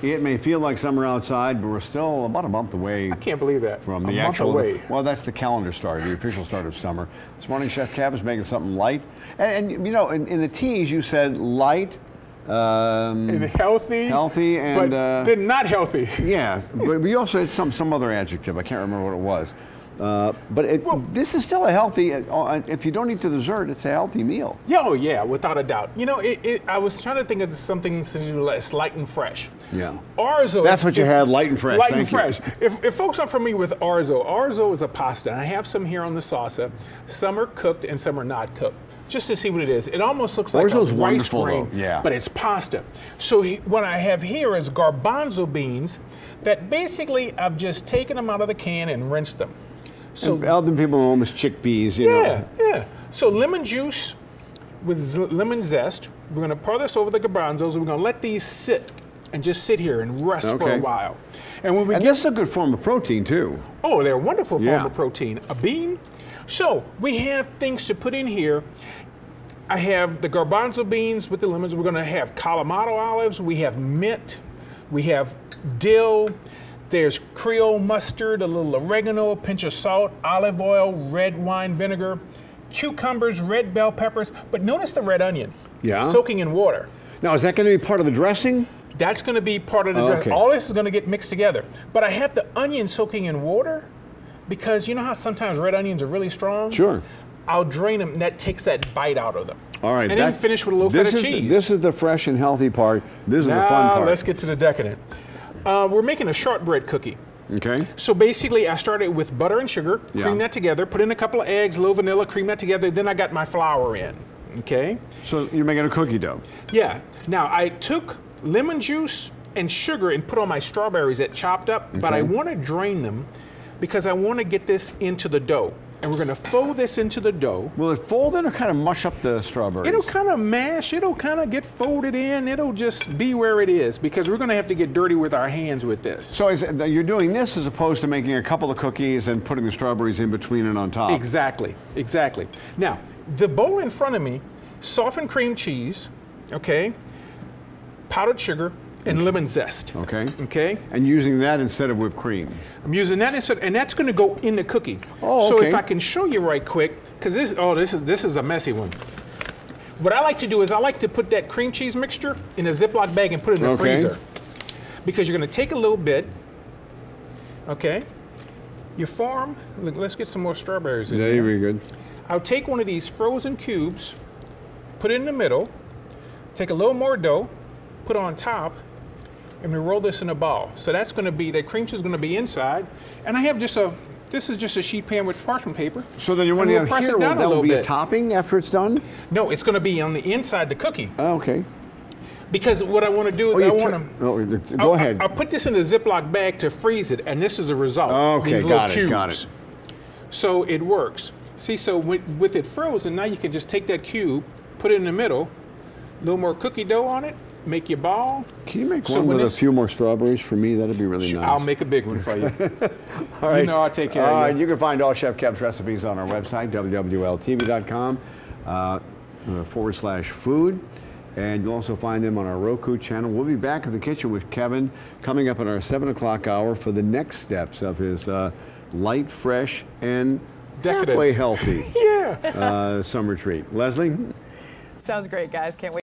It may feel like summer outside, but we're still about a month away. I can't believe that. From a the month actual, away. well, that's the calendar start, the official start of summer. This morning, Chef Kev is making something light. And you know, in the teas, you said light. And healthy. Healthy and... But they're not healthy. Yeah, but we also had some other adjective. I can't remember what it was. This is still a healthy, if you don't eat the dessert, it's a healthy meal. Yeah, oh yeah, without a doubt. You know, I was trying to think of something that's light and fresh. Yeah. Orzo. That's what you had, light and fresh. Light and fresh. If folks aren't familiar with Orzo is a pasta. I have some here on the salsa. Some are cooked and some are not cooked. Just to see what it is. It almost looks like Orzo's a rice wonderful, grain, though. Yeah. but it's pasta. So what I have here is garbanzo beans that basically I've just taken them out of the can and rinsed them. So other people are almost chickpeas, you know. Yeah. So lemon juice with lemon zest. We're going to pour this over the garbanzos. We're going to let these sit and just sit here and rest for a while. And when we this is a good form of protein too. Oh, they're a wonderful form of protein. A bean. So we have things to put in here. I have the garbanzo beans with the lemons. We're going to have Kalamata olives. We have mint. We have dill. There's Creole mustard, a little oregano, a pinch of salt, olive oil, red wine vinegar, cucumbers, red bell peppers. But notice the red onion. Yeah. Soaking in water. Now, is that going to be part of the dressing? That's going to be part of the dressing. All this is going to get mixed together. But I have the onion soaking in water because you know how sometimes red onions are really strong? Sure. I'll drain them, and that takes that bite out of them. All right. And then finish with a little feta cheese. This is the fresh and healthy part. This is the fun part. Let's get to the decadent. We're making a shortbread cookie. Okay. So basically, I started with butter and sugar, cream that together, put in a couple of eggs, a little vanilla, cream that together, then I got my flour in, okay? So you're making a cookie dough? Yeah. Now, I took lemon juice and sugar and put on my strawberries that chopped up, but I want to drain them because I want to get this into the dough. And we're going to fold this into the dough. Will it fold in or kind of mush up the strawberries? It'll kind of mash. It'll kind of get folded in. It'll just be where it is because we're going to have to get dirty with our hands with this. So you're doing this as opposed to making a couple of cookies and putting the strawberries in between and on top? Exactly. Exactly. Now, the bowl in front of me, softened cream cheese, okay, powdered sugar, and lemon zest. Okay. Okay. And using that instead of whipped cream. I'm using that instead, and that's going to go in the cookie. Oh, okay. So if I can show you right quick, because this is a messy one. What I like to do is I like to put that cream cheese mixture in a Ziploc bag and put it in the freezer. Because you're going to take a little bit, okay? You form. Let's get some more strawberries in there. Very good. I'll take one of these frozen cubes, put it in the middle, take a little more dough, put on top, and we roll this in a ball. So that's going to be, the cream cheese is going to be inside. And I have just this is just a sheet pan with parchment paper. So then you're wanting to here, that will be a topping after it's done? No, it's going to be on the inside the cookie. Oh, okay. Because what I want to do is I want to... go ahead. I'll put this in a Ziploc bag to freeze it, and this is the result. Okay, got it. So it works. See, so with it frozen, now you can just take that cube, put it in the middle, a little more cookie dough on it, make your ball. Can you make one with a few more strawberries for me? That'd be really nice. I'll make a big one for you. All right. You know I'll take care of you. You can find all Chef Kev's recipes on our website, wwltv.com /food. And you'll also find them on our Roku channel. We'll be back in the kitchen with Kevin coming up in our 7 o'clock hour for the next steps of his light, fresh, and halfway healthy summer treat. Leslie? Sounds great, guys. Can't wait.